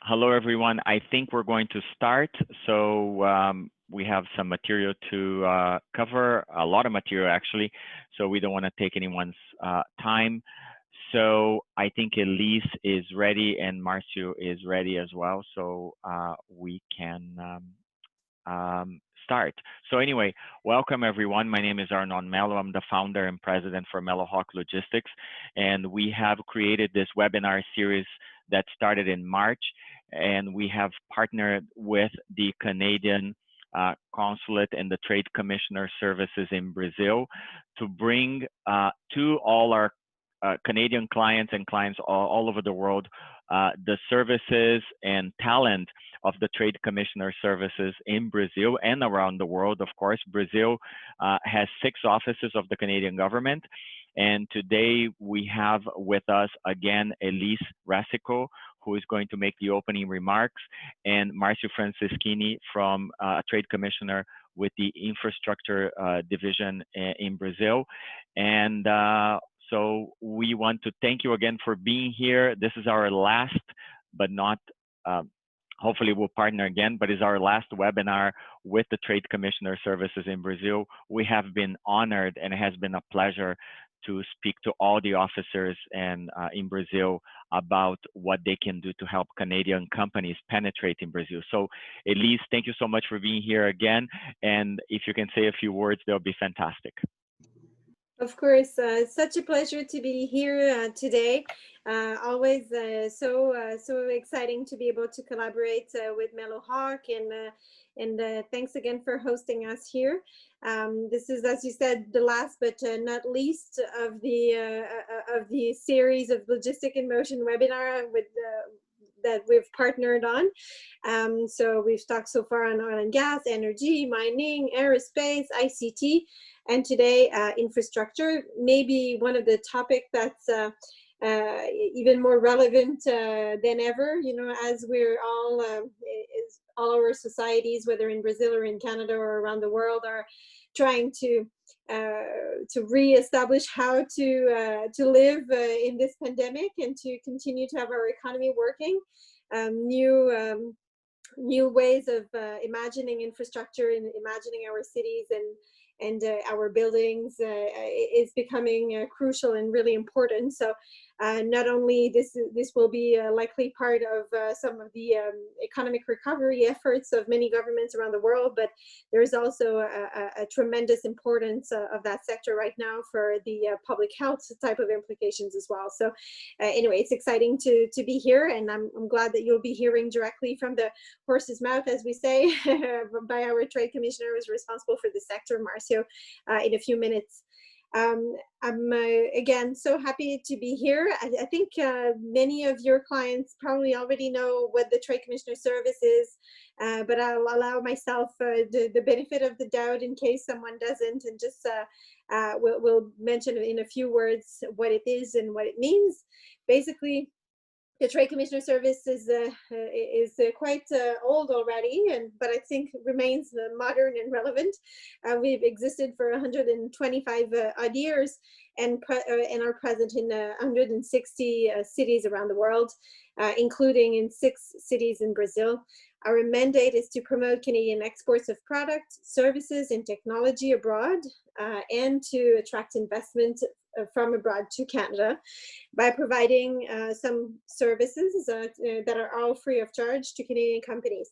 Hello, everyone. I think we're going to start. So we have some material to cover, a lot of material actually. So we don't want to take anyone's time. So I think Elise is ready and Marcio is ready as well. So we can start. So anyway, welcome everyone. My name is Arnon Mello. I'm the founder and president for MELLOHAWK Logistics. And we have created this webinar series that started in March. And we have partnered with the Canadian Consulate and the Trade Commissioner Services in Brazil to bring to all our Canadian clients and clients all over the world the services and talent of the Trade Commissioner Services in Brazil and around the world. Of course, Brazil has 6 offices of the Canadian government. And today we have with us again Elise Rassico, who is going to make the opening remarks, and Marcia Francischini from Trade Commissioner with the Infrastructure Division in Brazil. And so we want to thank you again for being here. This is our last, but not, hopefully we'll partner again, but it's our last webinar with the Trade Commissioner Services in Brazil. We have been honored and it has been a pleasure to speak to all the officers and in Brazil about what they can do to help Canadian companies penetrate in Brazil. So Elise, thank you so much for being here again. And if you can say a few words, that'll be fantastic. Of course, such a pleasure to be here today. Always so exciting to be able to collaborate with MELLOHAWK, and thanks again for hosting us here. This is, as you said, the last but not least of the series of Logistic in Motion webinar with that we've partnered on. So we've talked so far on oil and gas, energy, mining, aerospace, ICT, and today infrastructure, maybe one of the topics that's even more relevant than ever, you know, as we're all our societies, whether in Brazil or in Canada or around the world, are trying to reestablish how to live in this pandemic and to continue to have our economy working. New ways of imagining infrastructure and imagining our cities and our buildings is becoming crucial and really important. So not only this will be a likely part of some of the economic recovery efforts of many governments around the world, but there's also a tremendous importance of that sector right now for the public health type of implications as well. So anyway, it's exciting to be here, and I'm glad that you'll be hearing directly from the horse's mouth, as we say, by our trade commissioner who's responsible for the sector, Marcio, in a few minutes. I'm again so happy to be here. I think many of your clients probably already know what the Trade Commissioner Service is, but I'll allow myself the benefit of the doubt in case someone doesn't, and just we'll mention in a few words what it is and what it means. Basically, the Trade Commissioner Service is quite old already, but I think remains modern and relevant. We've existed for 125 odd years and are present in 160 cities around the world, including in 6 cities in Brazil. Our mandate is to promote Canadian exports of products, services, and technology abroad, and to attract investment from abroad to Canada by providing some services that are all free of charge to Canadian companies.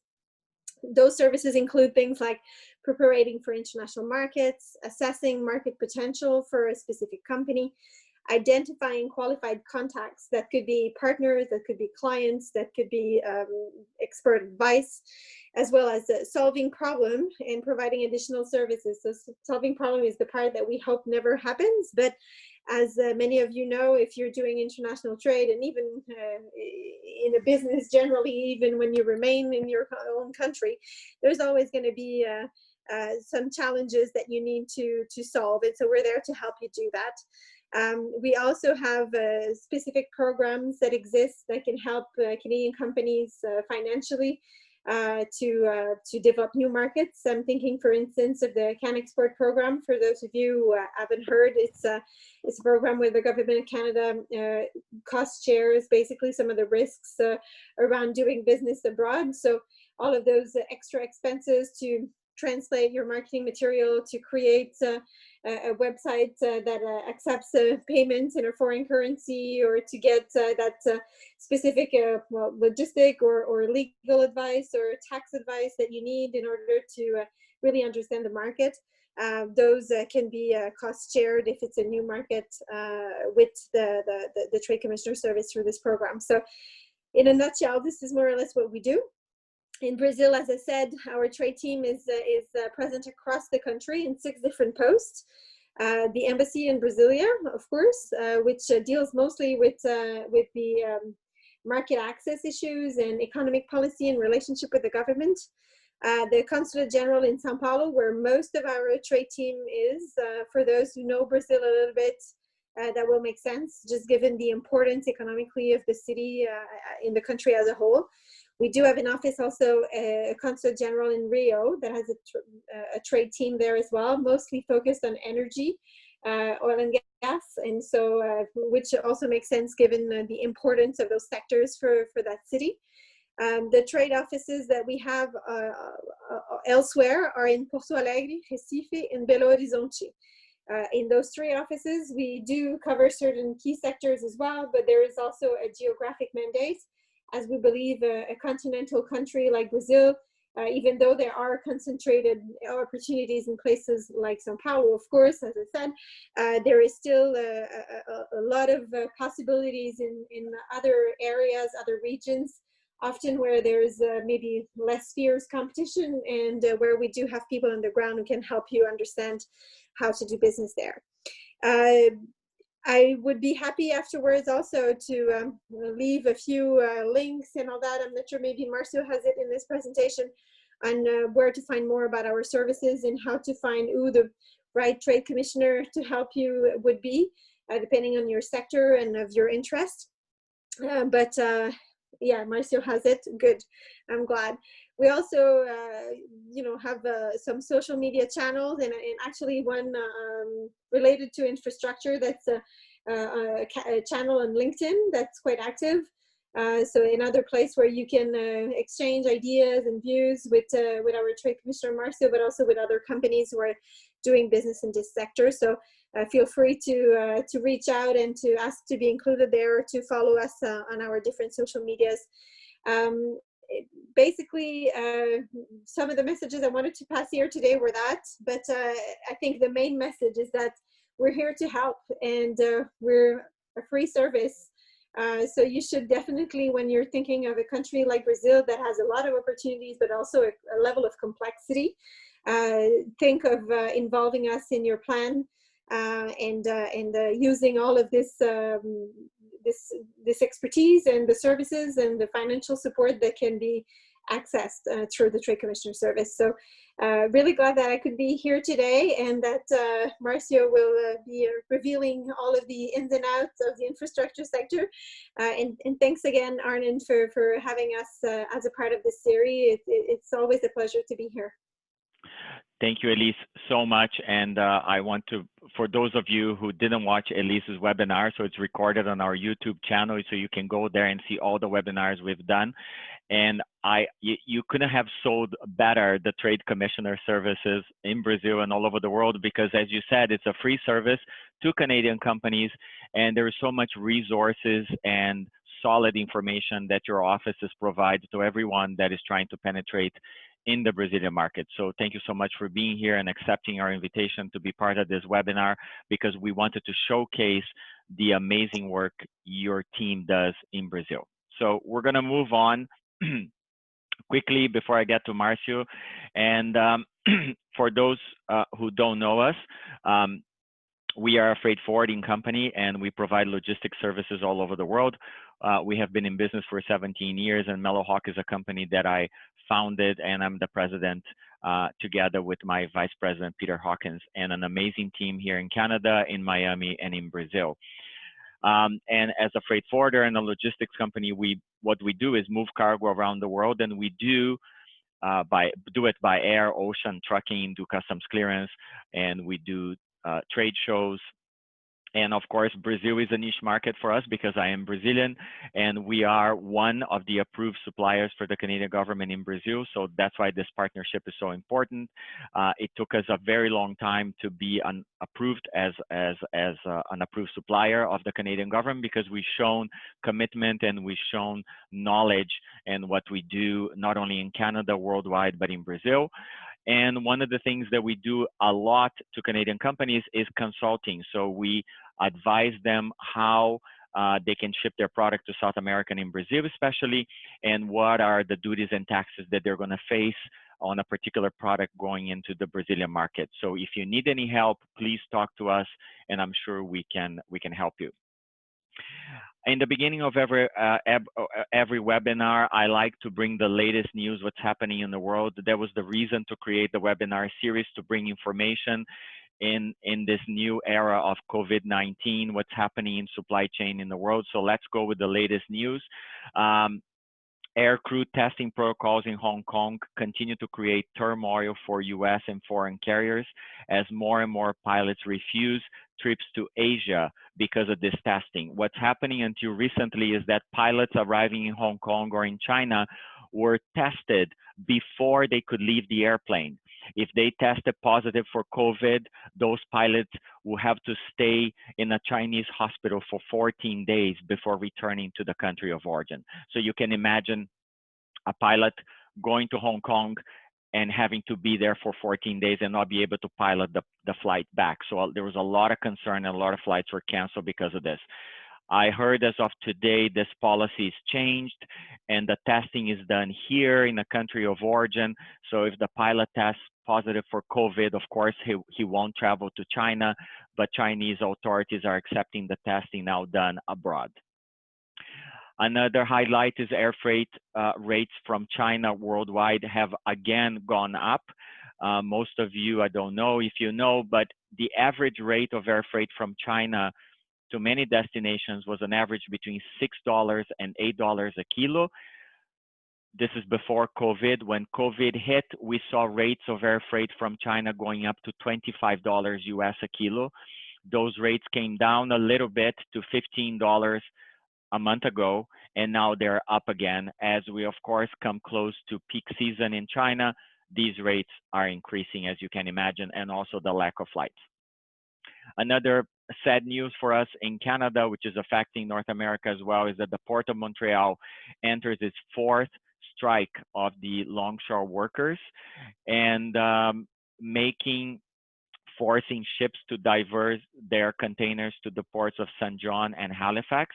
Those services include things like preparing for international markets, assessing market potential for a specific company, identifying qualified contacts that could be partners, that could be clients, that could be expert advice, as well as solving problem and providing additional services. So solving problem is the part that we hope never happens, but as many of you know, if you're doing international trade, and even in a business generally, even when you remain in your own country, there's always going to be some challenges that you need to solve. And so we're there to help you do that. We also have specific programs that exist that can help Canadian companies financially to develop new markets. I'm thinking, for instance, of the Can Export program. For those of you who haven't heard, it's a program where the government of Canada cost shares basically some of the risks around doing business abroad. So all of those extra expenses to translate your marketing material, to create a website that accepts payments in a foreign currency, or to get that specific logistic or legal advice or tax advice that you need in order to really understand the market. Those can be cost shared if it's a new market with the Trade Commissioner Service through this program. So in a nutshell, this is more or less what we do. In Brazil, as I said, our trade team is present across the country in 6 different posts. The embassy in Brasilia, of course, which deals mostly with the market access issues and economic policy in relationship with the government. The Consulate General in Sao Paulo, where most of our trade team is. For those who know Brazil a little bit, that will make sense, just given the importance economically of the city in the country as a whole. We do have an office also, a Consul General in Rio that has a trade team there as well, mostly focused on energy, oil and gas, and so which also makes sense given the importance of those sectors for that city. The trade offices that we have elsewhere are in Porto Alegre, Recife, and Belo Horizonte. In those 3 offices, we do cover certain key sectors as well, but there is also a geographic mandate, as we believe a continental country like Brazil, even though there are concentrated opportunities in places like Sao Paulo, of course, as I said, there is still a lot of possibilities in other areas, other regions, often where there's maybe less fierce competition, and where we do have people on the ground who can help you understand how to do business there. I would be happy afterwards also to leave a few links and all that. I'm not sure, maybe Marcia has it in this presentation, on where to find more about our services and how to find who the right trade commissioner to help you would be, depending on your sector and of your interest. Yeah, Marcia has it. Good. I'm glad. We also, have some social media channels, and actually one related to infrastructure. That's a channel on LinkedIn that's quite active. So another place where you can exchange ideas and views with our Trade Commissioner Marcia, but also with other companies who are doing business in this sector. So feel free to reach out and to ask to be included there, or to follow us on our different social medias. Basically, some of the messages I wanted to pass here today were that, but I think the main message is that we're here to help, and we're a free service. So you should definitely, when you're thinking of a country like Brazil that has a lot of opportunities, but also a level of complexity, think of involving us in your plan, and using all of this this expertise and the services and the financial support that can be accessed through the Trade Commissioner Service. So really glad that I could be here today, and that Marcia will be revealing all of the ins and outs of the infrastructure sector. And thanks again, Arnon, for having us as a part of this series. It's always a pleasure to be here. Thank you, Elise, so much. And I want to, for those of you who didn't watch Elise's webinar, so it's recorded on our YouTube channel, so you can go there and see all the webinars we've done. And you couldn't have sold better the Trade Commissioner services in Brazil and all over the world, because as you said, it's a free service to Canadian companies, and there is so much resources and solid information that your offices provide to everyone that is trying to penetrate in the Brazilian market. So thank you so much for being here and accepting our invitation to be part of this webinar, because we wanted to showcase the amazing work your team does in Brazil. So we're gonna move on quickly before I get to Marcio. And for those who don't know us, we are a freight forwarding company, and we provide logistics services all over the world. We have been in business for 17 years, and MELLOHAWK is a company that I founded, and I'm the president together with my vice president, Peter Hawkins, and an amazing team here in Canada, in Miami, and in Brazil. And as a freight forwarder and a logistics company, we what we do is move cargo around the world, and we do it by air, ocean, trucking, do customs clearance, and we do trade shows. And of course, Brazil is a niche market for us because I am Brazilian, and we are one of the approved suppliers for the Canadian government in Brazil. So that's why this partnership is so important. It took us a very long time to be approved as an approved supplier of the Canadian government, because we've shown commitment and we've shown knowledge in what we do, not only in Canada, worldwide, but in Brazil. And one of the things that we do a lot to Canadian companies is consulting. So we advise them how they can ship their product to South America and in Brazil especially, and what are the duties and taxes that they're going to face on a particular product going into the Brazilian market. So if you need any help, please talk to us, and I'm sure we can help you. In the beginning of every webinar, I like to bring the latest news, what's happening in the world. That was the reason to create the webinar series, to bring information in this new era of COVID-19, what's happening in supply chain in the world. So let's go with the latest news. Air crew testing protocols in Hong Kong continue to create turmoil for US and foreign carriers as more and more pilots refuse trips to Asia because of this testing. What's happening until recently is that pilots arriving in Hong Kong or in China were tested before they could leave the airplane. If they tested positive for COVID, those pilots will have to stay in a Chinese hospital for 14 days before returning to the country of origin. So you can imagine a pilot going to Hong Kong and having to be there for 14 days and not be able to pilot the flight back. So there was a lot of concern, and a lot of flights were canceled because of this. I heard as of today, this policy is changed and the testing is done here in the country of origin. So if the pilot tests positive for COVID, of course, he won't travel to China, but Chinese authorities are accepting the testing now done abroad. Another highlight is air freight rates from China worldwide have again gone up. Most of you, I don't know if you know, but the average rate of air freight from China to many destinations was an average between $6 and $8 a kilo. This is before COVID. When COVID hit, we saw rates of air freight from China going up to $25 US a kilo. Those rates came down a little bit to $15 a month ago, and now they're up again. As we, of course, come close to peak season in China, these rates are increasing, as you can imagine, and also the lack of flights. Another sad news for us in Canada, which is affecting North America as well, is that the Port of Montreal enters its fourth strike of the longshore workers, and forcing ships to divert their containers to the ports of Saint John and Halifax.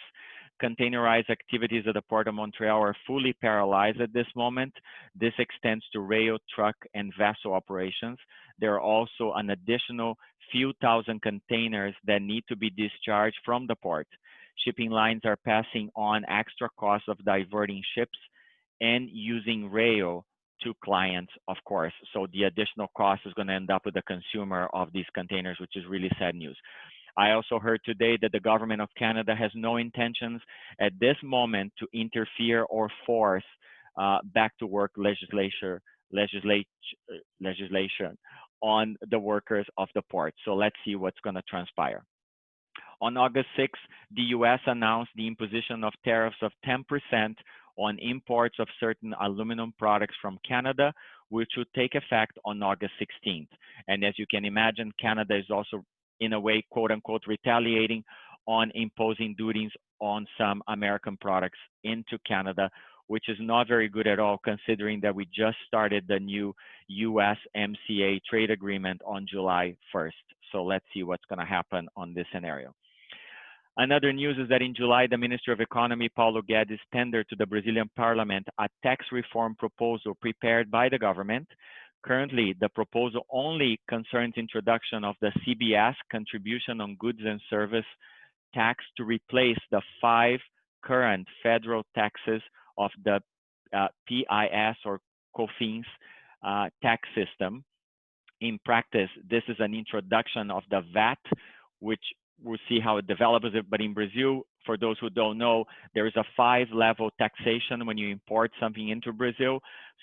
Containerized activities at the Port of Montreal are fully paralyzed at this moment. This extends to rail, truck, and vessel operations. There are also an additional few thousand containers that need to be discharged from the port. Shipping lines are passing on extra costs of diverting ships and using rail to clients, of course. So the additional cost is going to end up with the consumer of these containers, which is really sad news. I also heard today that the government of Canada has no intentions at this moment to interfere or force back to work legislation on the workers of the port. So let's see what's going to transpire. On August 6th, the US announced the imposition of tariffs of 10% on imports of certain aluminum products from Canada, which would take effect on August 16th. And as you can imagine, Canada is also, in a way, quote unquote, retaliating on imposing duties on some American products into Canada, which is not very good at all, considering that we just started the new USMCA trade agreement on July 1st. So let's see what's going to happen on this scenario. Another news is that in July, the Minister of Economy, Paulo Guedes, tendered to the Brazilian Parliament a tax reform proposal prepared by the government. Currently, the proposal only concerns introduction of the CBS, Contribution on Goods and Service tax, to replace the 5 current federal taxes of the PIS or COFINS tax system. In practice, this is an introduction of the VAT, which we'll see how it develops. But in Brazil, for those who don't know, there is a 5-level taxation when you import something into Brazil.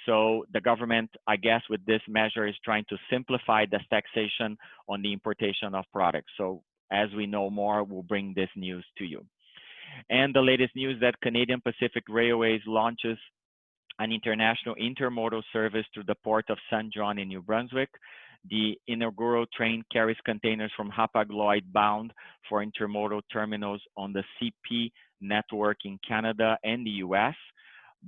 So the government, I guess, with this measure is trying to simplify this taxation on the importation of products. So as we know more, we'll bring this news to you. And the latest news that Canadian Pacific Railways launches an international intermodal service through the port of Saint John in New Brunswick. The inaugural train carries containers from Hapag-Lloyd bound for intermodal terminals on the CP network in Canada and the US.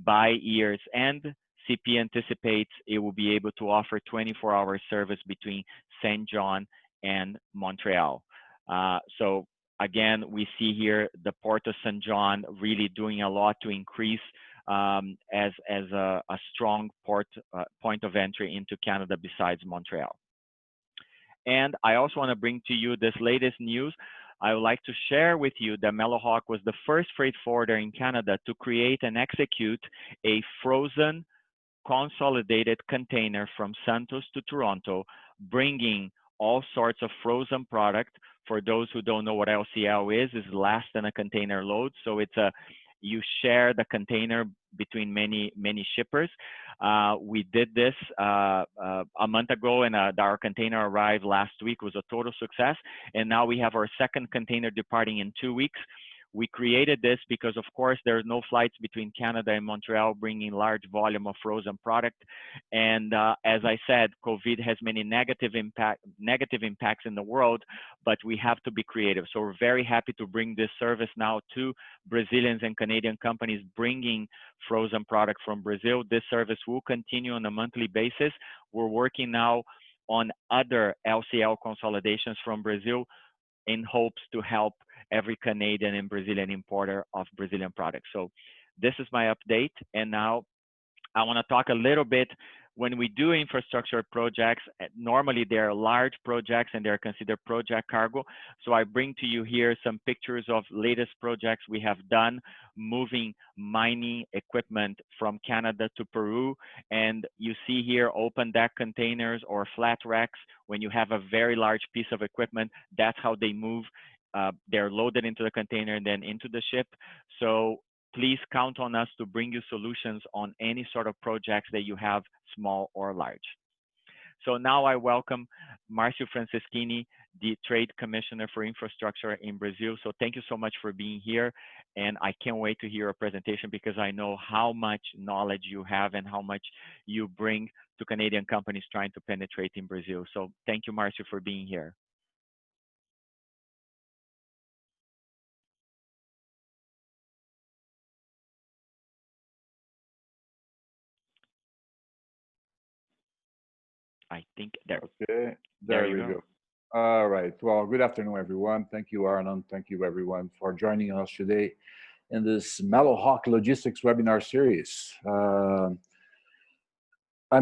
By year's end, CP anticipates it will be able to offer 24-hour service between Saint John and Montreal. So again, we see here the Port of Saint John really doing a lot to increase as a strong point of entry into Canada besides Montreal. And I also want to bring to you this latest news. I would like to share with you that MELLOHAWK was the first freight forwarder in Canada to create and execute a frozen consolidated container from Santos to Toronto, bringing all sorts of frozen product. For those who don't know what LCL is less than a container load. So it's you share the container between many shippers. We did this a month ago, and our container arrived last week. It was a total success. And now we have our second container departing in 2 weeks. We created this because, of course, there are no flights between Canada and Montreal bringing large volume of frozen product. And as I said, COVID has many negative impacts in the world, but we have to be creative. So we're very happy to bring this service now to Brazilians and Canadian companies bringing frozen product from Brazil. This service will continue on a monthly basis. We're working now on other LCL consolidations from Brazil in hopes to help every Canadian and Brazilian importer of Brazilian products. So this is my update. And now I want to talk a little bit. When we do infrastructure projects, normally they're large projects and they're considered project cargo. So I bring to you here some pictures of latest projects we have done, moving mining equipment from Canada to Peru. And you see here open deck containers or flat racks. When you have a very large piece of equipment, that's how they move. They're loaded into the container and then into the ship. So please count on us to bring you solutions on any sort of projects that you have, small or large. So now I welcome Marcia Francischini, the Trade Commissioner for Infrastructure in Brazil. So thank you so much for being here. And I can't wait to hear your presentation because I know how much knowledge you have and how much you bring to Canadian companies trying to penetrate in Brazil. So thank you, Marcia, for being here. I think there. Okay, there we go. All right. Well, good afternoon, everyone. Thank you, Arnon. Thank you, everyone, for joining us today in this MELLOHAWK Logistics webinar series. I'm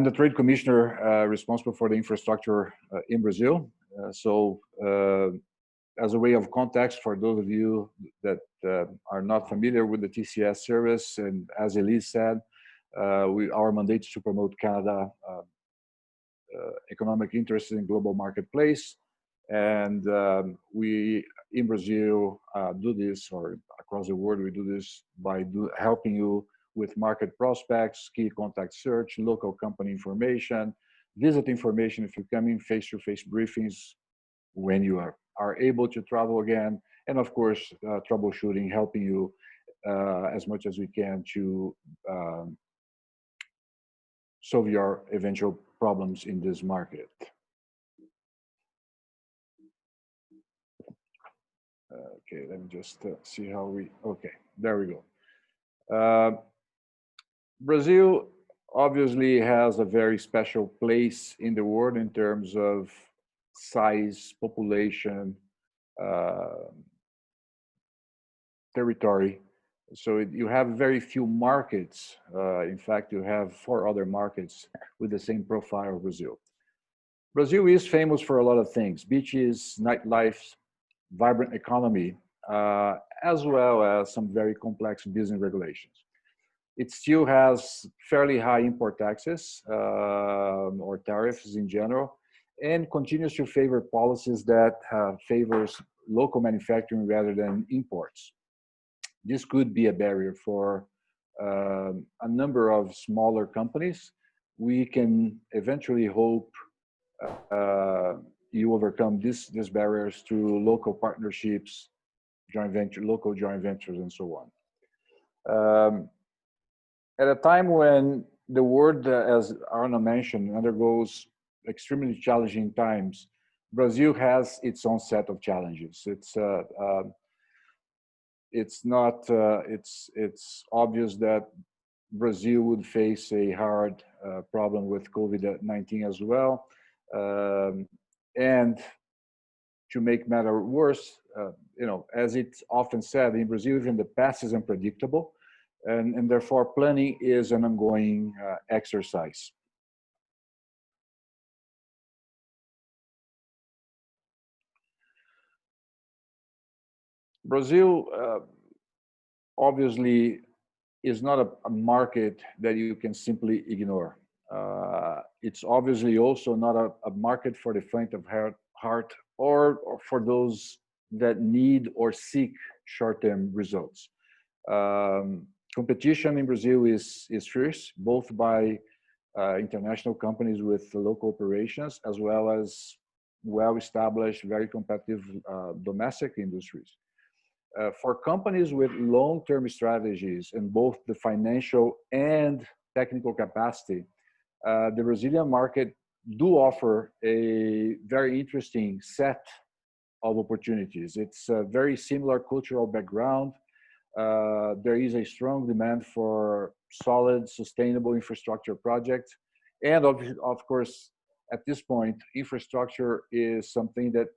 the Trade Commissioner responsible for the infrastructure in Brazil. As a way of context for those of you that are not familiar with the TCS service, and as Elise said, our mandate is to promote Canada economic interests in global marketplace, and we in Brazil do this, or across the world we do this by helping you with market prospects, key contact search, local company information, visit information if you come in, face-to-face briefings when you are able to travel again, and of course troubleshooting, helping you as much as we can to solve your eventual problems in this market. Okay, let me just see how okay, there we go. Brazil obviously has a very special place in the world in terms of size, population, territory. So you have very few markets. In fact, you have 4 other markets with the same profile of Brazil. Brazil is famous for a lot of things: beaches, nightlife, vibrant economy, as well as some very complex business regulations. It still has fairly high import taxes or tariffs in general, and continues to favor policies that favors local manufacturing rather than imports. this could be a barrier for a number of smaller companies. We can eventually hope you overcome these barriers through local partnerships, local joint ventures, and so on. At a time when the world, as Arno mentioned, undergoes extremely challenging times, Brazil has its own set of challenges. It's obvious that Brazil would face a hard problem with COVID-19 as well. And to make matter worse, as it's often said in Brazil, even the past is unpredictable, and therefore planning is an ongoing exercise. Brazil obviously is not a market that you can simply ignore. It's obviously also not a market for the faint of heart or for those that need or seek short-term results. Competition in Brazil is fierce, both by international companies with local operations, as well as well-established, very competitive domestic industries. For companies with long-term strategies in both the financial and technical capacity, the Brazilian market do offer a very interesting set of opportunities. It's a very similar cultural background. There is a strong demand for solid, sustainable infrastructure projects. And of course, at this point, infrastructure is something that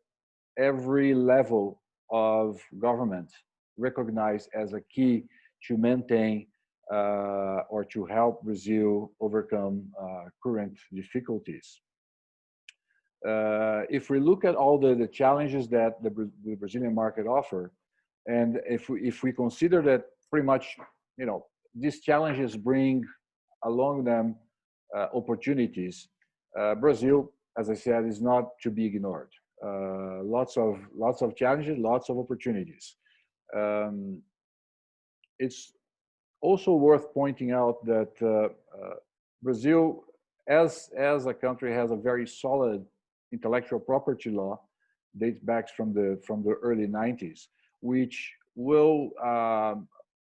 every level of government recognize as a key to maintain or to help Brazil overcome current difficulties. If we look at all the challenges that the Brazilian market offer, and if we consider that pretty much, these challenges bring along them opportunities, Brazil, as I said, is not to be ignored. Lots of challenges, lots of opportunities. It's also worth pointing out that Brazil, as a country, has a very solid intellectual property law, dates back from the early 90s, which will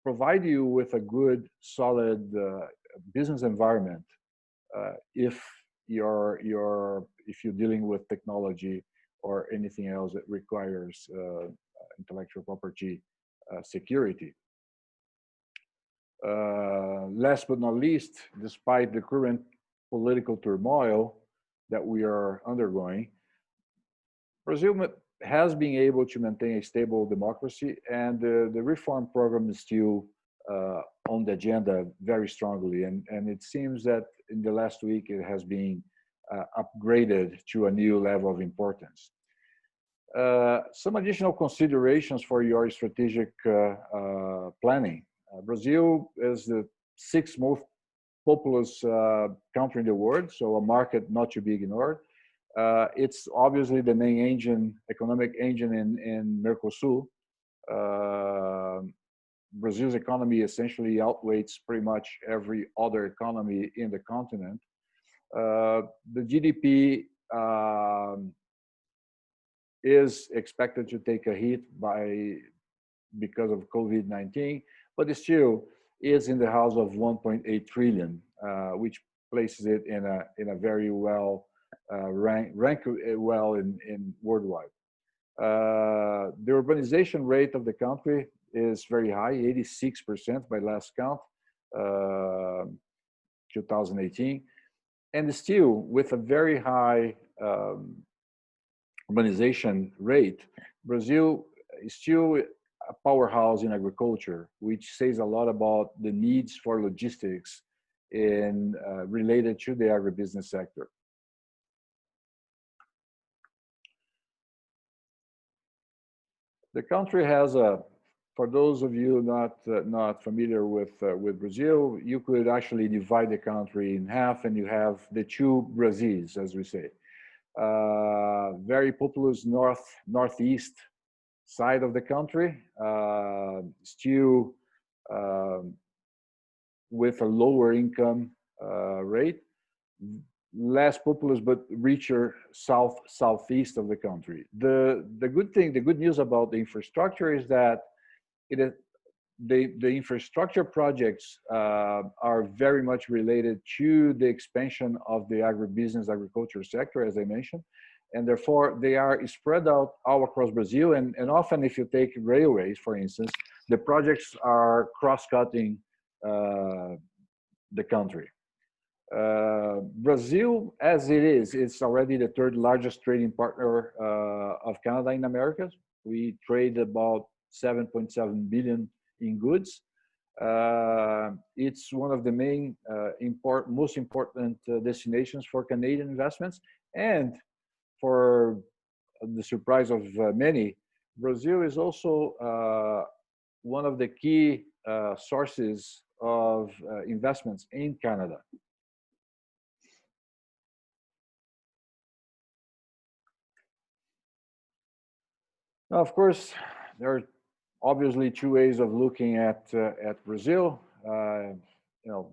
provide you with a good, solid business environment if you're dealing with technology or anything else that requires intellectual property security. Last but not least, despite the current political turmoil that we are undergoing, Brazil has been able to maintain a stable democracy, and the reform program is still on the agenda very strongly. And it seems that in the last week it has been upgraded to a new level of importance. Some additional considerations for your strategic planning. Brazil is the 6th most populous country in the world, so a market not to be ignored. It's obviously the main economic engine in Mercosur. Brazil's economy essentially outweighs pretty much every other economy in the continent. The GDP is expected to take a hit because of COVID-19, but it still is in the house of 1.8 trillion, which places it in a very well rank well in worldwide. The urbanization rate of the country is very high, 86% by last count, 2018, and still with a very high urbanization rate, Brazil is still a powerhouse in agriculture, which says a lot about the needs for logistics related to the agribusiness sector. The country has for those of you not familiar with Brazil, you could actually divide the country in half, and you have the two Brazils, as we say. Very populous northeast side of the country, still with a lower income rate, less populous but richer southeast of the country. The good news about the infrastructure is that it the infrastructure projects are very much related to the expansion of the agriculture sector, as I mentioned, and therefore they are spread out all across Brazil. And often, if you take railways, for instance, the projects are cross-cutting the country. Brazil, as it is, it's already the third largest trading partner of Canada in Americas. We trade about 7.7 billion in goods. It's one of the main, most important destinations for Canadian investments. And for the surprise of many, Brazil is also one of the key sources of investments in Canada. Now, of course, there are obviously two ways of looking at Brazil. You know,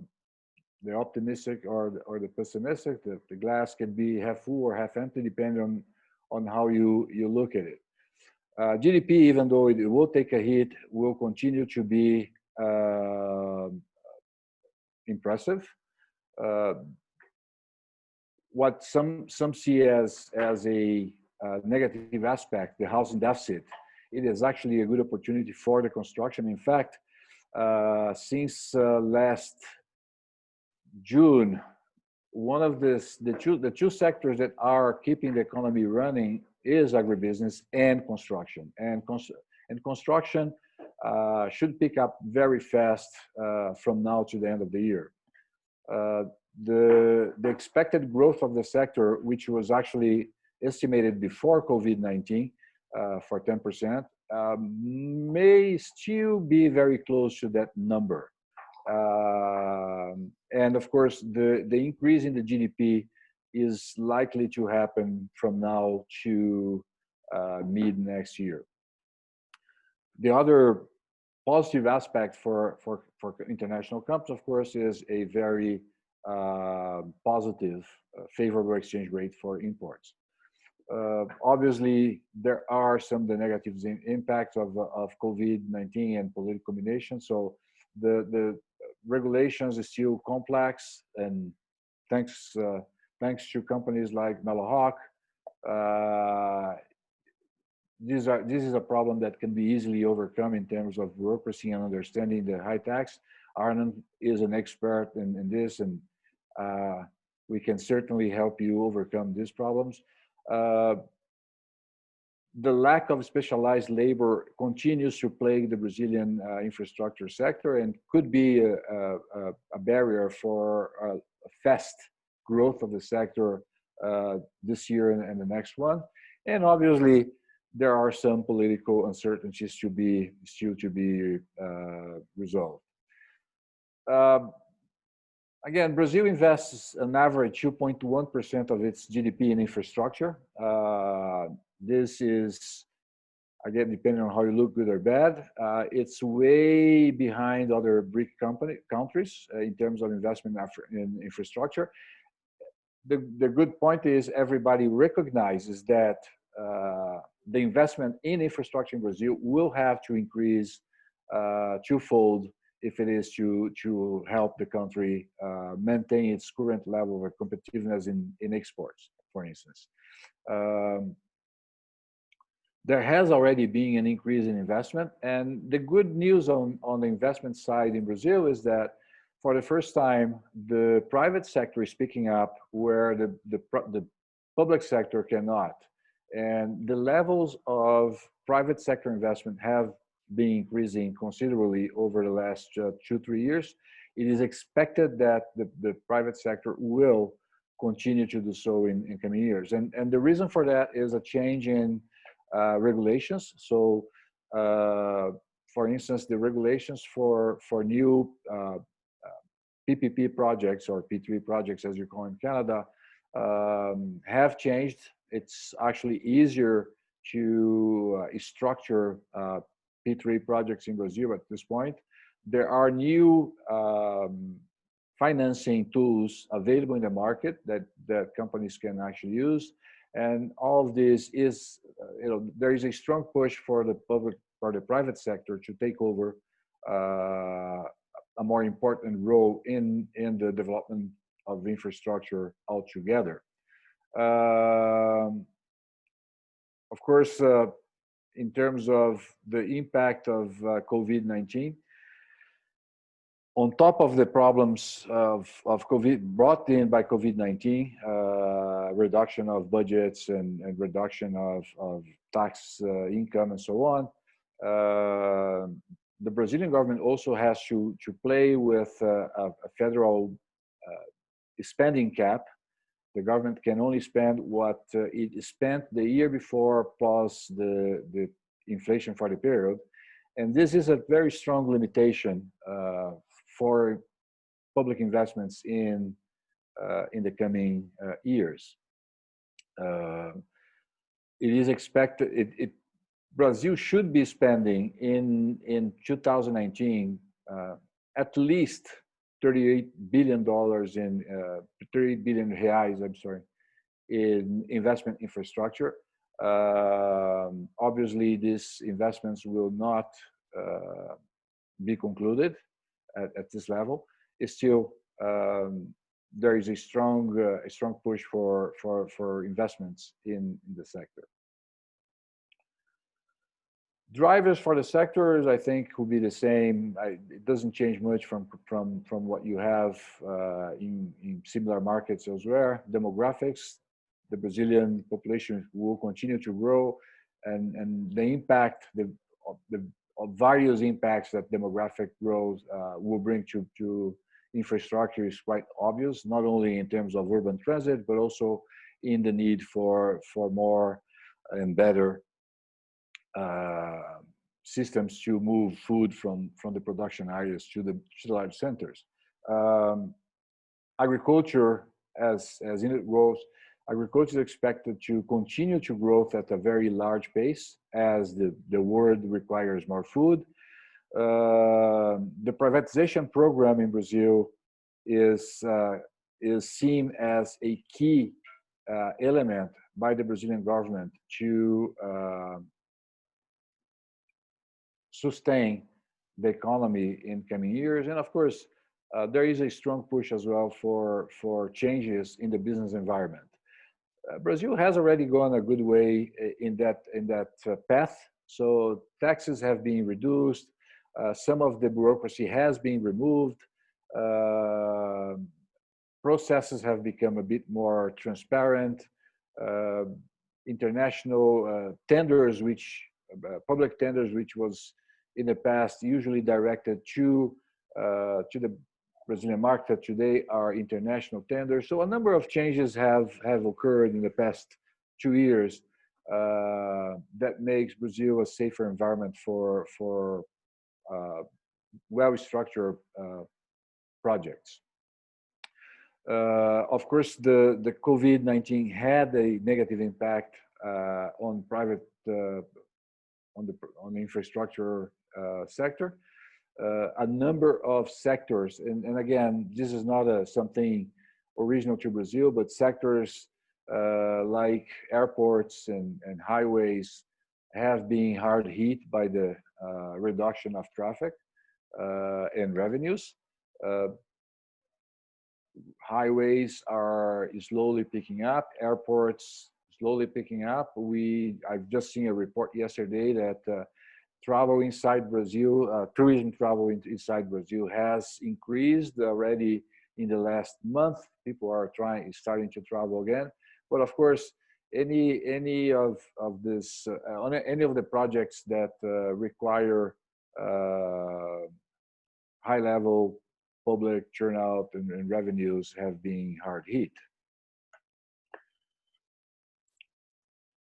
the optimistic or the pessimistic. The glass can be half full or half empty, depending on how you look at it. GDP, even though it will take a hit, will continue to be impressive. What some see as a negative aspect, the housing deficit, it is actually a good opportunity for the construction. In fact, since last June, one of the two sectors that are keeping the economy running is agribusiness and construction. And construction should pick up very fast from now to the end of the year. The expected growth of the sector, which was actually estimated before COVID-19 for 10%, may still be very close to that number. And of course, the increase in the GDP is likely to happen from now to mid next year. The other positive aspect for international companies, of course, is a very positive, favorable exchange rate for imports. Obviously, there are some of the negative impacts of COVID-19 and political combination. So the regulations are still complex, and thanks to companies like MELLOHAWK, this is a problem that can be easily overcome in terms of bureaucracy and understanding the high tax. Arnon is an expert in this, and we can certainly help you overcome these problems. The lack of specialized labor continues to plague the Brazilian infrastructure sector and could be a barrier for a fast growth of the sector this year and the next one. And obviously, there are some political uncertainties still to be resolved. Again, Brazil invests an average 2.1% of its GDP in infrastructure. This is, again, depending on how you look, good or bad. It's way behind other BRIC countries in terms of investment in infrastructure. The good point is everybody recognizes that the investment in infrastructure in Brazil will have to increase twofold if it is to help the country maintain its current level of competitiveness in exports, for instance. There has already been an increase in investment, and the good news on the investment side in Brazil is that for the first time, the private sector is picking up where the public sector cannot. And the levels of private sector investment have been increasing considerably over the last 2-3 years. It is expected that the private sector will continue to do so in coming years. And the reason for that is a change in regulations. So, for instance, the regulations for new PPP projects, or P3 projects, as you call in Canada, have changed. It's actually easier to structure P3 projects in Brazil at this point. There are new financing tools available in the market that companies can actually use. And all of this is, there is a strong push for the private sector to take over a more important role in the development of infrastructure altogether. Of course, in terms of the impact of COVID-19, on top of the problems of COVID brought in by COVID-19, reduction of budgets and reduction of tax income and so on, the Brazilian government also has to play with a federal spending cap. The government can only spend what it spent the year before plus the inflation for the period. And this is a very strong limitation for public investments in the coming years. It is expected, Brazil should be spending in 2019 at least $38 billion in 38 billion reais, I'm sorry, in investment infrastructure. Obviously, these investments will not be concluded at this level. It's still there is a strong push for investments in the sector. Drivers for the sectors, I think, will be the same. It doesn't change much from what you have in similar markets elsewhere. Demographics, the Brazilian population will continue to grow, and the impact, the various impacts that demographic growth will bring to infrastructure is quite obvious, not only in terms of urban transit, but also in the need for more and better systems to move food from the production areas to the large centers. Agriculture, as in it grows, agriculture is expected to continue to grow at a very large pace as the world requires more food. The privatization program in Brazil is seen as a key element by the Brazilian government to sustain the economy in coming years. And of course, there is a strong push as well for changes in the business environment. Brazil has already gone a good way in that path. So taxes have been reduced. Some of the bureaucracy has been removed. Processes have become a bit more transparent. International tenders, public tenders, which was in the past usually directed to the Brazilian market, today are international tenders. So a number of changes have occurred in the past 2 years that makes Brazil a safer environment for well-structured projects. Of course, the COVID-19 had a negative impact on private on the infrastructure sector. A number of sectors, and again, this is not something original to Brazil, but sectors like airports and highways have been hard hit by the reduction of traffic and revenues. Highways are slowly picking up, airports slowly picking up. I've just seen a report yesterday that travel inside Brazil, tourism travel inside Brazil has increased already in the last month. People are starting to travel again. But of course, any of this, any of the projects that require high level public turnout and revenues have been hard hit.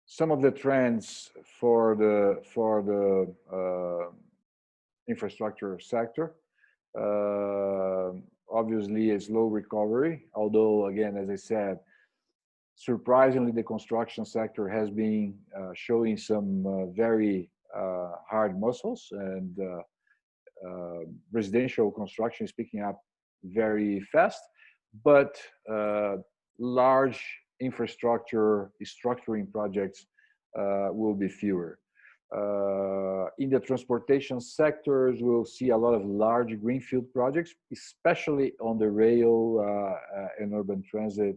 Some of the trends for the infrastructure sector, obviously a slow recovery, although again, as I said, Surprisingly, the construction sector has been showing some very hard muscles, and residential construction is picking up very fast, but large infrastructure structuring projects will be fewer. In the transportation sectors, we'll see a lot of large greenfield projects, especially on the rail and urban transit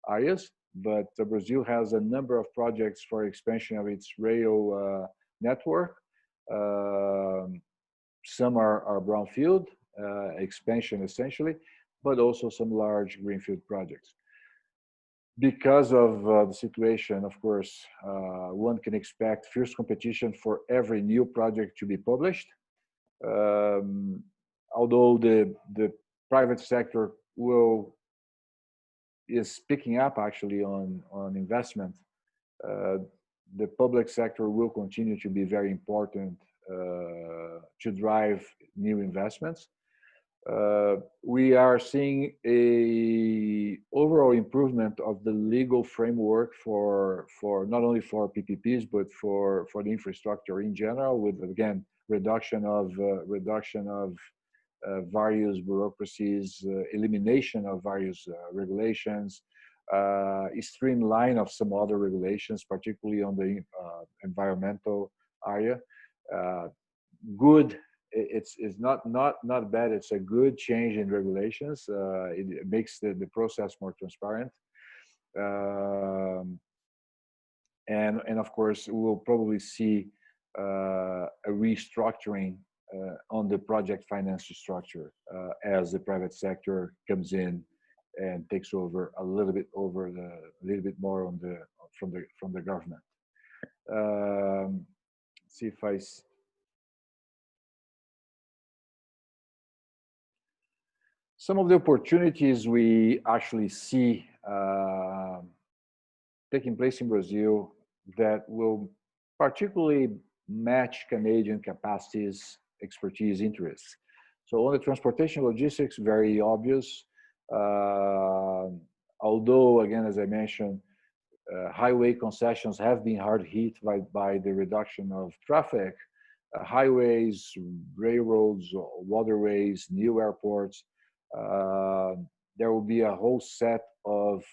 areas. But Brazil has a number of projects for expansion of its rail network. Some are brownfield expansion essentially, but also some large greenfield projects. Because of the situation, of course, one can expect fierce competition for every new project to be published. Although the private sector is picking up actually on investment, the public sector will continue to be very important to drive new investments. We are seeing a overall improvement of the legal framework for not only for PPPs but for the infrastructure in general, with again reduction of various bureaucracies, elimination of various regulations, streamline of some other regulations, particularly on the environmental area. Good. It's not bad. It's a good change in regulations. It makes the process more transparent, and of course we'll probably see a restructuring on the project finance structure as the private sector comes in and takes over a little bit more on from the government. See if some of the opportunities we actually see taking place in Brazil that will particularly match Canadian capacities, expertise, interests. So on the transportation logistics, very obvious. Although, again, as I mentioned, highway concessions have been hard hit by the reduction of traffic. Highways, railroads, waterways, new airports, there will be a whole set of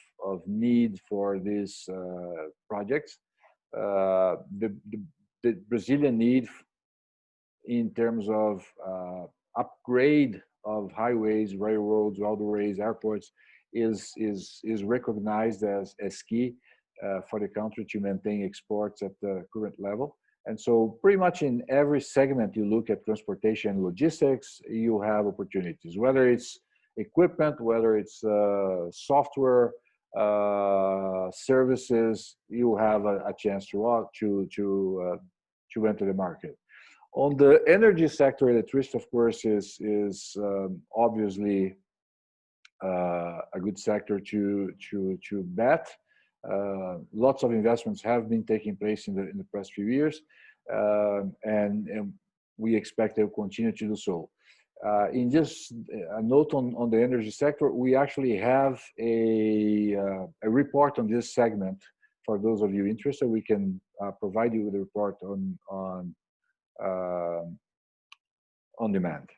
need for these projects. The Brazilian need in terms of upgrade of highways, railroads, waterways, airports is recognized as key for the country to maintain exports at the current level. And so pretty much in every segment you look at transportation logistics, you have opportunities, whether it's equipment, whether it's software, services, you have a chance to enter the market. On the energy sector, electricity, of course, is obviously a good sector to bet. Lots of investments have been taking place in the past few years, and we expect they will continue to do so. In just a note on the energy sector, we actually have a report on this segment for those of you interested. We can provide you with a report on demand.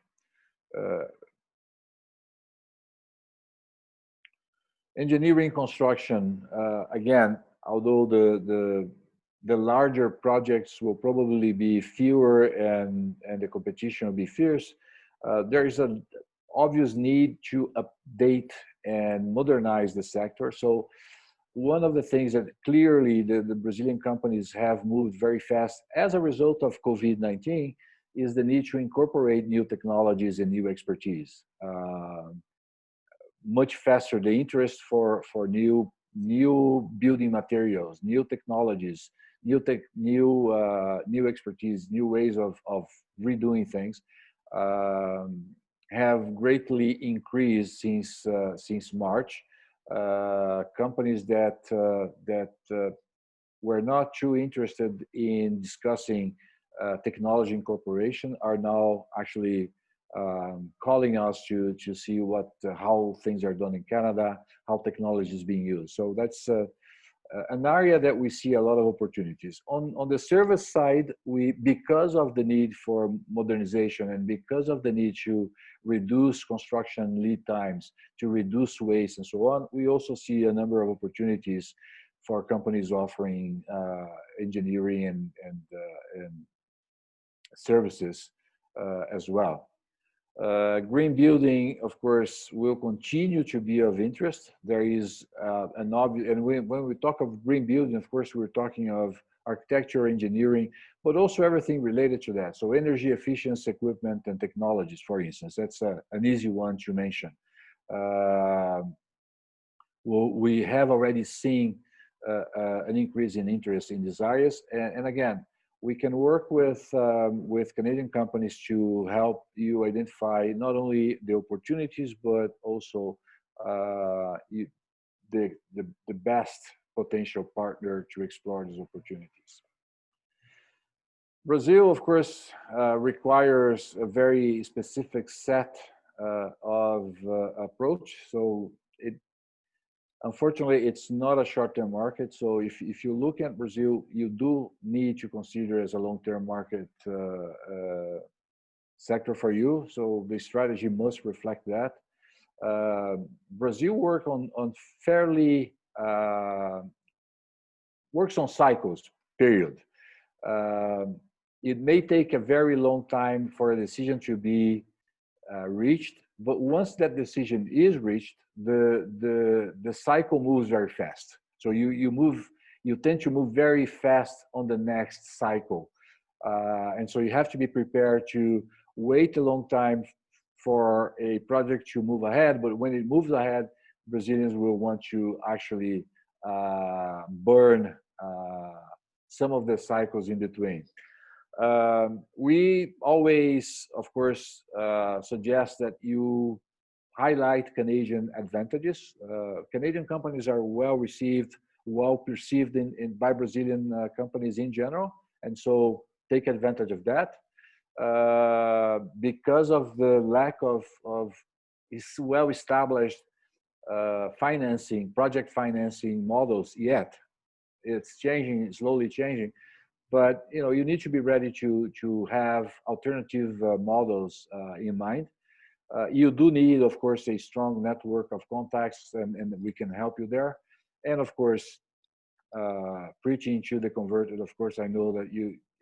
Engineering construction, again, although the larger projects will probably be fewer and the competition will be fierce, there is an obvious need to update and modernize the sector. So one of the things that clearly the Brazilian companies have moved very fast as a result of COVID-19 is the need to incorporate new technologies and new expertise. Much faster, the interest for new building materials, new technologies, new expertise, new ways of redoing things have greatly increased since March. Companies that were not too interested in discussing technology incorporation are now actually calling us to see how things are done in Canada, how technology is being used. So that's an area that we see a lot of opportunities. On the service side, because of the need for modernization and because of the need to reduce construction lead times, to reduce waste and so on, we also see a number of opportunities for companies offering engineering and services as well. Green building, of course, will continue to be of interest. There is an obvious, and when we talk of green building, of course, we're talking of architecture, engineering, but also everything related to that. So energy efficiency equipment and technologies, for instance, that's an easy one to mention. We have already seen an increase in interest in these areas, and again, we can work with Canadian companies to help you identify not only the opportunities but also the best potential partner to explore these opportunities. Brazil, of course, requires a very specific set of approach. So unfortunately, it's not a short-term market. So if you look at Brazil, you do need to consider as a long-term market sector for you. So the strategy must reflect that. Brazil works on cycles, period. It may take a very long time for a decision to be reached, but once that decision is reached, the cycle moves very fast. So you tend to move very fast on the next cycle, and so you have to be prepared to wait a long time for a project to move ahead. But when it moves ahead, Brazilians will want to actually burn some of the cycles in between. We always, of course, suggest that you highlight Canadian advantages. Canadian companies are well received, well perceived by Brazilian companies in general, and so take advantage of that. Because of the lack of well-established project financing models yet, it's changing, slowly changing. But you need to be ready to have alternative models in mind. You do need, of course, a strong network of contacts, and we can help you there. And of course, preaching to the converted. Of course, I know that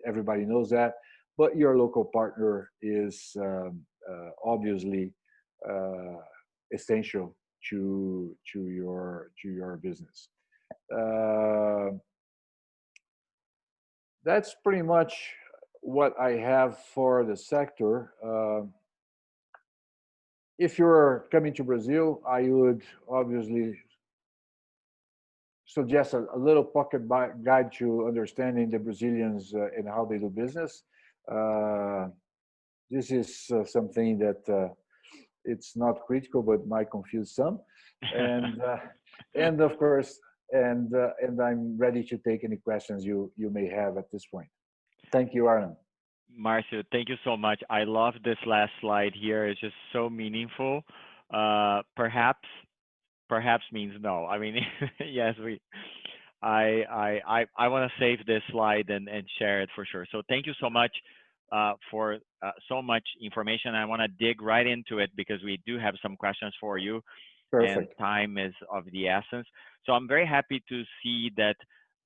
everybody knows that, but your local partner is obviously essential to your business. That's pretty much what I have for the sector. If you're coming to Brazil, I would obviously suggest a little pocket guide to understanding the Brazilians and how they do business. This is something that it's not critical, but might confuse some. And of course, and I'm ready to take any questions you may have at this point. Thank you, Arnon. Marcia, thank you so much. I love this last slide here. It's just so meaningful. Perhaps means no. I mean, yes, I want to save this slide and share it for sure. So thank you so much for so much information. I want to dig right into it because we do have some questions for you. Perfect. And time is of the essence. So I'm very happy to see that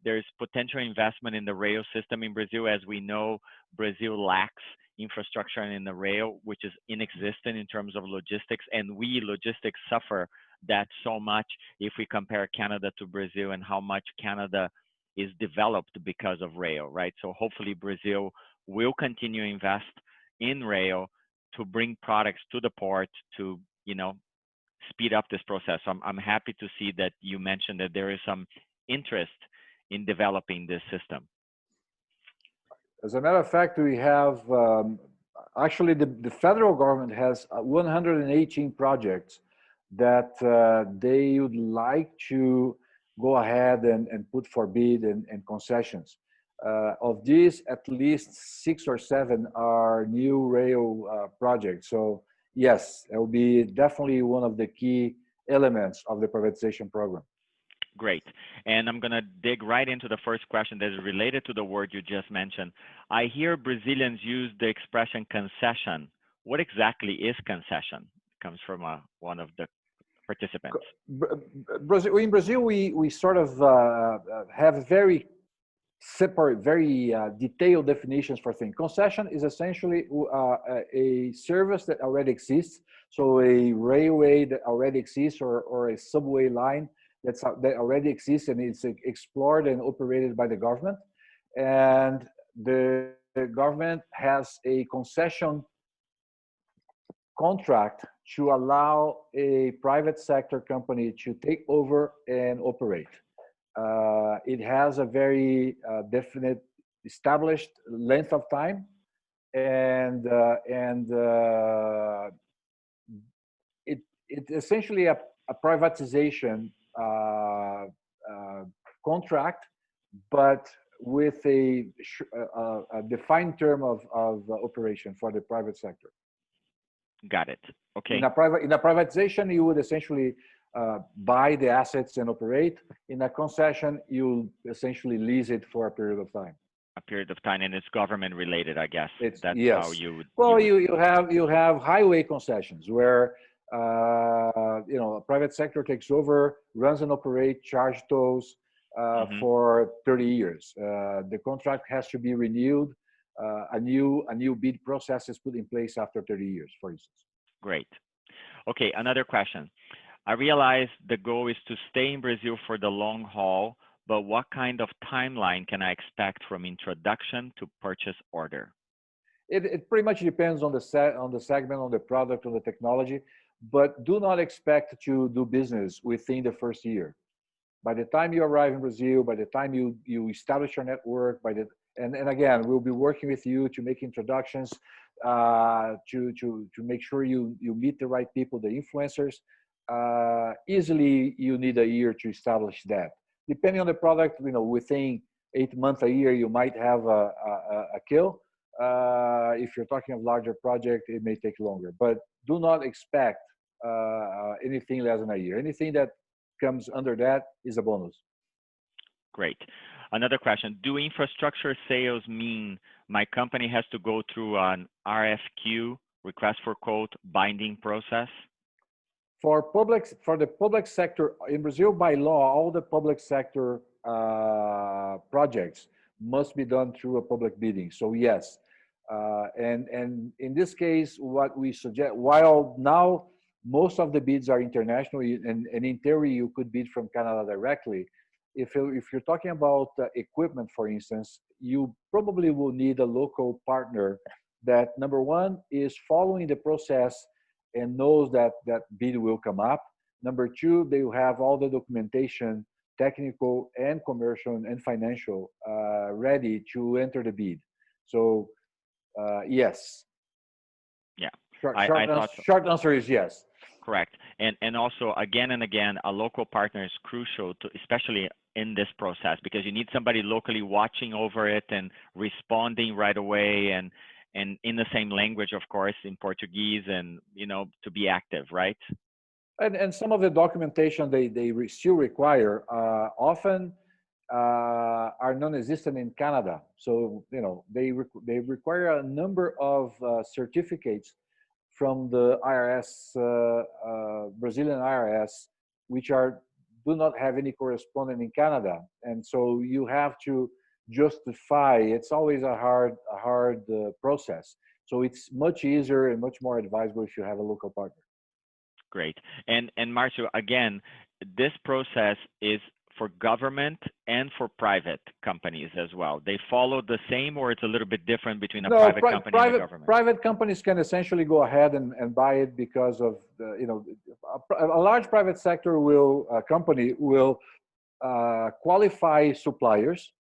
there's potential investment in the rail system in Brazil. As we know, Brazil lacks infrastructure in the rail, which is inexistent in terms of logistics. And we logistics suffer that so much if we compare Canada to Brazil and how much Canada is developed because of rail, right? So hopefully Brazil will continue to invest in rail to bring products to the port to, speed up this process. So I'm happy to see that you mentioned that there is some interest in developing this system. As a matter of fact, we have actually the federal government has 118 projects that they would like to go ahead and put for bid and concessions. Of these, at least 6 or 7 are new rail projects. So yes, it will be definitely one of the key elements of the privatization program. Great. And I'm going to dig right into the first question that is related to the word you just mentioned. I hear Brazilians use the expression concession. What exactly is concession? It comes from one of the participants. In Brazil, we sort of have very separate, very detailed definitions for things. Concession is essentially a service that already exists. So a railway that already exists, or a subway line that already exists, and it's explored and operated by the government. And the government has a concession contract to allow a private sector company to take over and operate. It has a very definite, established length of time, and it essentially a privatization contract, but with a defined term of operation for the private sector. Got it. Okay. In a privatization, you would essentially buy the assets and operate. In a concession, you essentially lease it for a period of time. A period of time, and it's government related, I guess. That's yes. how you would. Well, you have highway concessions where a private sector takes over, runs and operates, charge tolls for 30 years. The contract has to be renewed. A new bid process is put in place after 30 years, for instance. Great. Okay, another question. I realize the goal is to stay in Brazil for the long haul, but what kind of timeline can I expect from introduction to purchase order? It pretty much depends on the segment, on the product, on the technology, but do not expect to do business within the first year. By the time you arrive in Brazil, by the time you establish your network, and again, we'll be working with you to make introductions, to make sure you meet the right people, the influencers. Easily, you need a year to establish that. Depending on the product, within 8 months, a year, you might have a kill. If you're talking of larger project, it may take longer. But do not expect anything less than a year. Anything that comes under that is a bonus. Great. Another question. Do infrastructure sales mean my company has to go through an RFQ, request for quote, binding process? For the public sector in Brazil, by law, all the public sector projects must be done through a public bidding. So yes, and in this case, what we suggest, while now most of the bids are international, and in theory you could bid from Canada directly. If you're talking about equipment, for instance, you probably will need a local partner that, number one, is following the process and knows that that bid will come up. Number two, they will have all the documentation, technical and commercial and financial, ready to enter the bid. So yes. Yeah. Short answer is yes. Correct. And also, again and again, a local partner is crucial, especially in this process, because you need somebody locally watching over it and responding right away, and in the same language, of course, in Portuguese, and to be active, right? And some of the documentation they still require often are non-existent in Canada. So they require a number of certificates from the IRS, Brazilian IRS, which do not have any correspondent in Canada, and so you have to justify. It's always a hard process. So it's much easier and much more advisable if you have a local partner. Great. And Marcia, again, this process is for government and for private companies as well. They follow the same, or it's a little bit different between a private company and the government? Private companies can essentially go ahead and buy it because of a large private sector company will qualify suppliers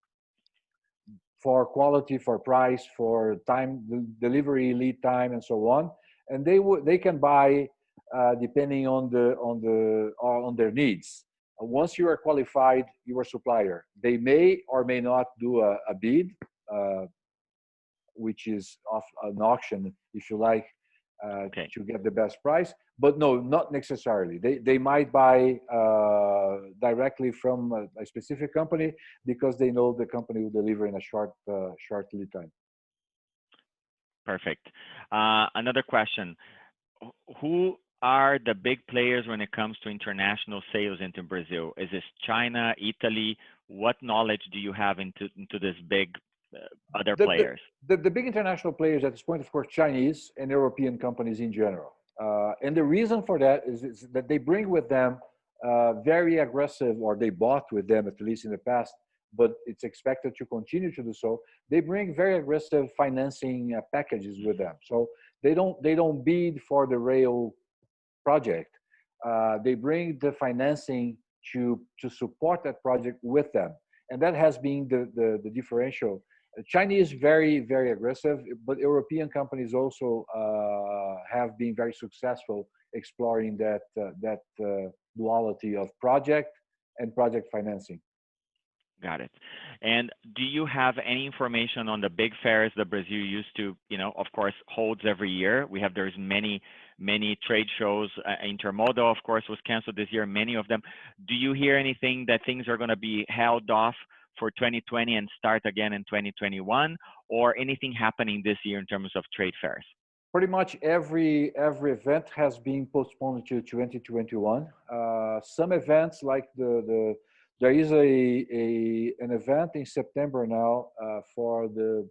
for quality, for price, for time, delivery, lead time, and so on, and they can buy depending on their needs. once you are qualified, you are supplier. They may or may not do a bid, uh, which is off an auction, if you like, Okay. to get the best price. But no, not necessarily. They might buy directly from a specific company because they know the company will deliver in a short lead time. Perfect. Another question. Who are the big players when it comes to international sales into Brazil? Is this China, Italy? What knowledge do you have into this big other The, players? the big international players at this point, of course, Chinese and European companies in general. And the reason for that is that they bring with them very aggressive, or they bought with them at least in the past, but it's expected to continue to do so. They bring very aggressive financing packages with them. So they don't bid for the rail project. They bring the financing to support that project with them, and that has been the differential. Chinese very aggressive, but European companies also have been very successful exploring that duality of project and project financing. Got it. And do you have any information on the big fairs that Brazil used to, of course, holds every year? There's many trade shows. Intermodal, of course, was canceled this year, many of them. Do you hear anything that things are going to be held off for 2020 and start again in 2021, or anything happening this year in terms of trade fairs? Pretty much every event has been postponed to 2021. Some events like there is an event in September now for the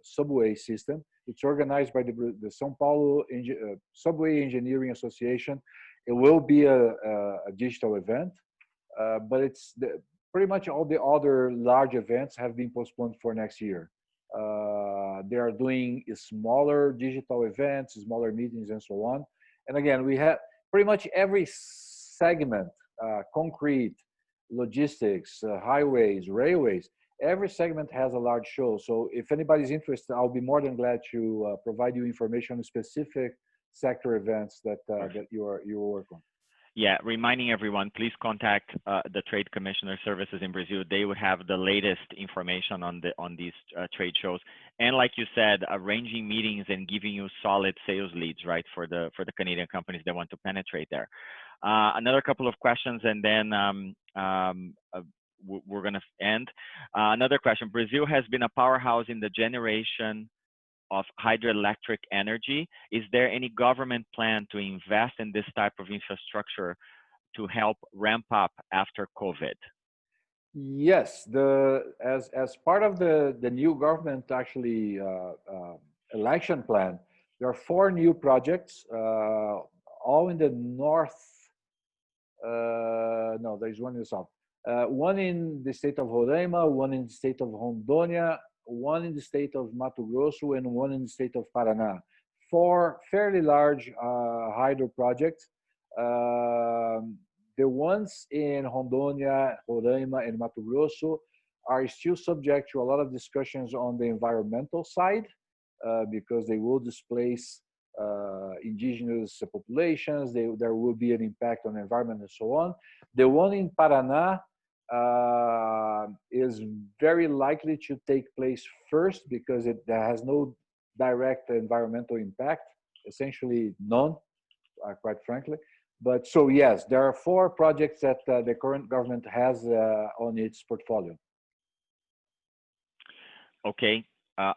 subway system. It's organized by the Sao Paulo Subway Engineering Association. It will be a digital event, but pretty much all the other large events have been postponed for next year. They are doing smaller digital events, smaller meetings, and so on. And again, we have pretty much every segment, concrete, logistics, highways, railways, every segment has a large show. So if anybody's interested, I'll be more than glad to provide you information on specific sector events that you work on. Yeah, reminding everyone, please contact the Trade Commissioner Services in Brazil. They would have the latest information on these trade shows. And like you said, arranging meetings and giving you solid sales leads, right, for the Canadian companies that want to penetrate there. Another couple of questions, and then we're going to end. Another question. Brazil has been a powerhouse in the generation of hydroelectric energy. Is there any government plan to invest in this type of infrastructure to help ramp up after COVID? Yes, as part of the new government actually election plan, there are 4 new projects, all in the north. No, there's one in the south. One in the state of Roraima, one in the state of Rondônia, one in the state of Mato Grosso, and one in the state of Paraná. 4 fairly large hydro projects. The ones in Rondônia, Roraima, and Mato Grosso are still subject to a lot of discussions on the environmental side because they will displace indigenous populations. There will be an impact on the environment and so on. The one in Paraná is very likely to take place first because it has no direct environmental impact, essentially none, quite frankly. But so yes, there are 4 projects that the current government has on its portfolio. Okay,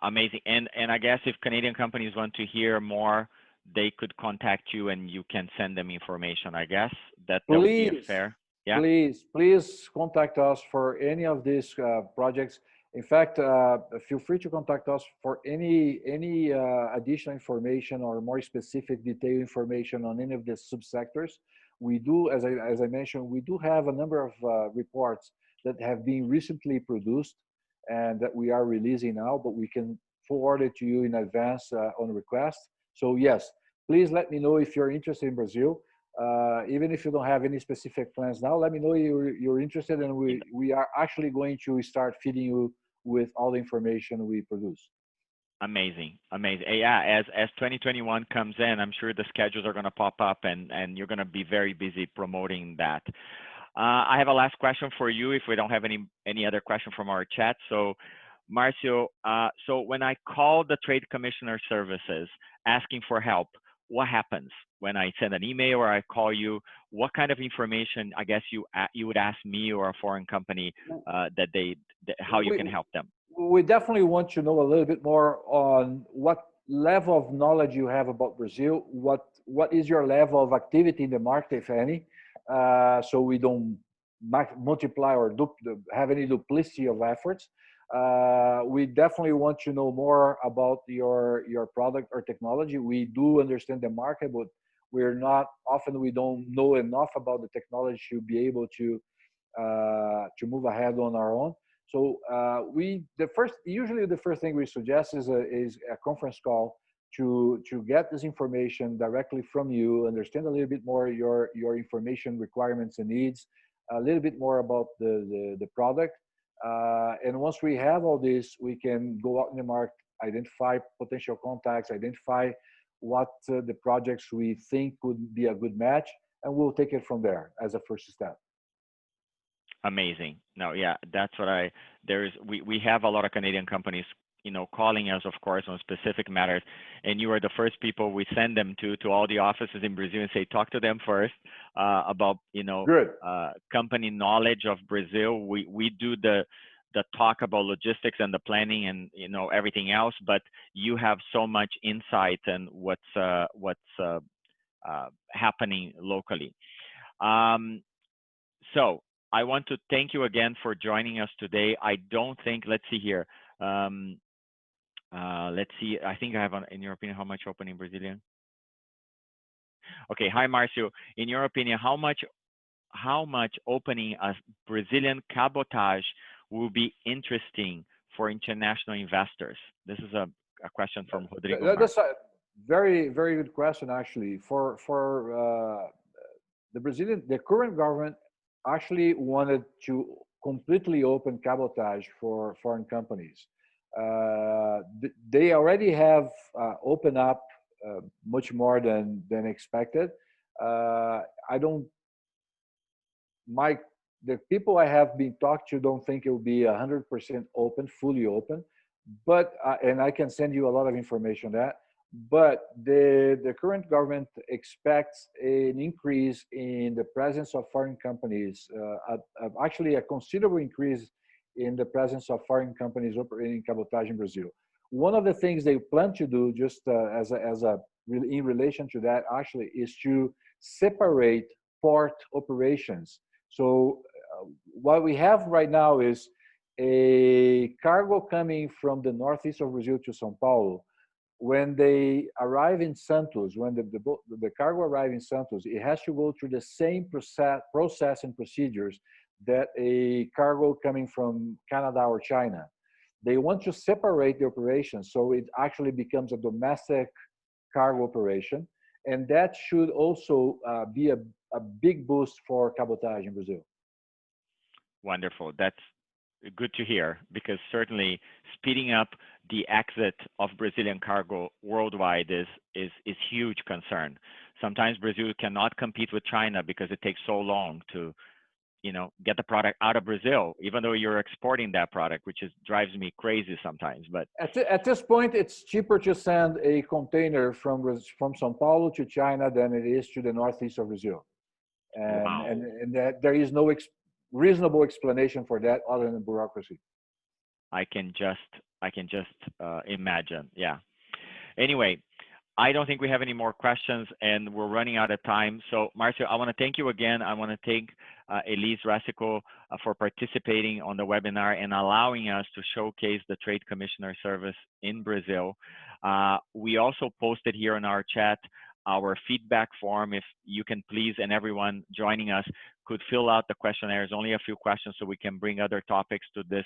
amazing. And I guess if Canadian companies want to hear more, they could contact you and you can send them information. I guess that would be a fair. Yeah. Please contact us for any of these projects. In fact, feel free to contact us for any additional information or more specific detailed information on any of the subsectors. We do, as I mentioned, we do have a number of reports that have been recently produced and that we are releasing now, but we can forward it to you in advance on request. So yes, please let me know if you're interested in Brazil. Even if you don't have any specific plans now, let me know you're interested, and we are actually going to start feeding you with all the information we produce. Amazing. Yeah, as 2021 comes in, I'm sure the schedules are going to pop up and you're going to be very busy promoting that. I have a last question for you if we don't have any other question from our chat. So, Marcio, so when I call the Trade Commissioner Services asking for help, what happens when I send an email or I call you? What kind of information, I guess, you would ask me or a foreign company how you can help them? We definitely want to know a little bit more on what level of knowledge you have about Brazil. What is your level of activity in the market, if any? So we don't multiply or have any duplicity of efforts. We definitely want to know more about your product or technology. We do understand the market, but we don't know enough about the technology to be able to move ahead on our own. So usually the first thing we suggest is a conference call to get this information directly from you, understand a little bit more your information requirements and needs, a little bit more about the product. And once we have all this, we can go out in the market, identify potential contacts, identify what the projects we think would be a good match, and we'll take it from there as a first step. Amazing. No, yeah, that's what we have a lot of Canadian companies, calling us, of course, on specific matters. And you are the first people we send them to all the offices in Brazil and say, talk to them first about, company knowledge of Brazil. We do the talk about logistics and the planning and, everything else, but you have so much insight and what's happening locally. So I want to thank you again for joining us today. I don't think, let's see here. Let's see, I think I have, in your opinion, how much opening Brazilian? Okay, hi, Marcio. In your opinion, how much opening a Brazilian cabotage will be interesting for international investors? This is a question from Rodrigo. That's a very, very good question, actually. For the current government actually wanted to completely open cabotage for foreign companies. They already have opened up much more than expected. The people I have been talked to don't think it will be 100% open, fully open, but and I can send you a lot of information on that. But the current government expects an increase in the presence of foreign companies, actually a considerable increase in the presence of foreign companies operating cabotage in Brazil. One of the things they plan to do, just in relation to that, actually, is to separate port operations. So what we have right now is a cargo coming from the northeast of Brazil to Sao Paulo. When they arrive in Santos, when the cargo arrives in Santos, it has to go through the same process and procedures that a cargo coming from Canada or China. They want to separate the operation so it actually becomes a domestic cargo operation. And that should also be a big boost for cabotage in Brazil. Wonderful. That's good to hear, because certainly speeding up the exit of Brazilian cargo worldwide is huge concern. Sometimes Brazil cannot compete with China because it takes so long to get the product out of Brazil, even though you're exporting that product, which drives me crazy sometimes. But at this point, it's cheaper to send a container from Sao Paulo to China than it is to the northeast of Brazil. And, wow. and that there is no reasonable explanation for that other than bureaucracy. I can just imagine. Yeah. Anyway, I don't think we have any more questions, and we're running out of time. So, Marcia, I want to thank you again. I want to thank Elise Resico for participating on the webinar and allowing us to showcase the Trade Commissioner Service in Brazil. We also posted here in our chat our feedback form. If you can please, and everyone joining us could fill out the questionnaires, only a few questions, so we can bring other topics to this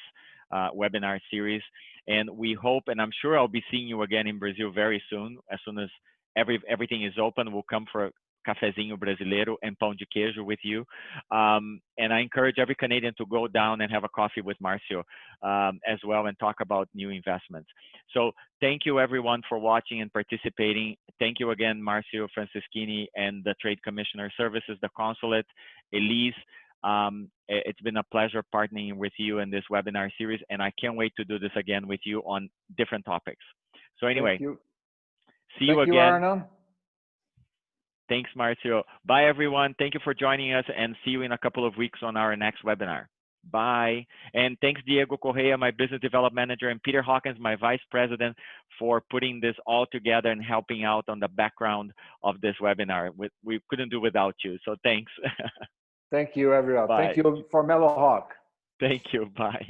webinar series. And we hope, and I'm sure I'll be seeing you again in Brazil very soon. As soon as everything is open, we'll come for a cafezinho brasileiro and pão de queijo with you. And I encourage every Canadian to go down and have a coffee with Marcio as well and talk about new investments. So thank you everyone for watching and participating. Thank you again, Marcio, Francischini, and the Trade Commissioner Services, the Consulate, Elise, It's been a pleasure partnering with you in this webinar series, and I can't wait to do this again with you on different topics. So anyway, Thank you. see you Thank you, again. Arnon. Thanks, Marcio. Bye, everyone. Thank you for joining us, and see you in a couple of weeks on our next webinar. Bye. And thanks, Diego Correa, my business development manager, and Peter Hawkins, my vice president, for putting this all together and helping out on the background of this webinar. We couldn't do without you, so thanks. Thank you, everyone. Bye. Thank you for MELLOHAWK. Thank you. Bye.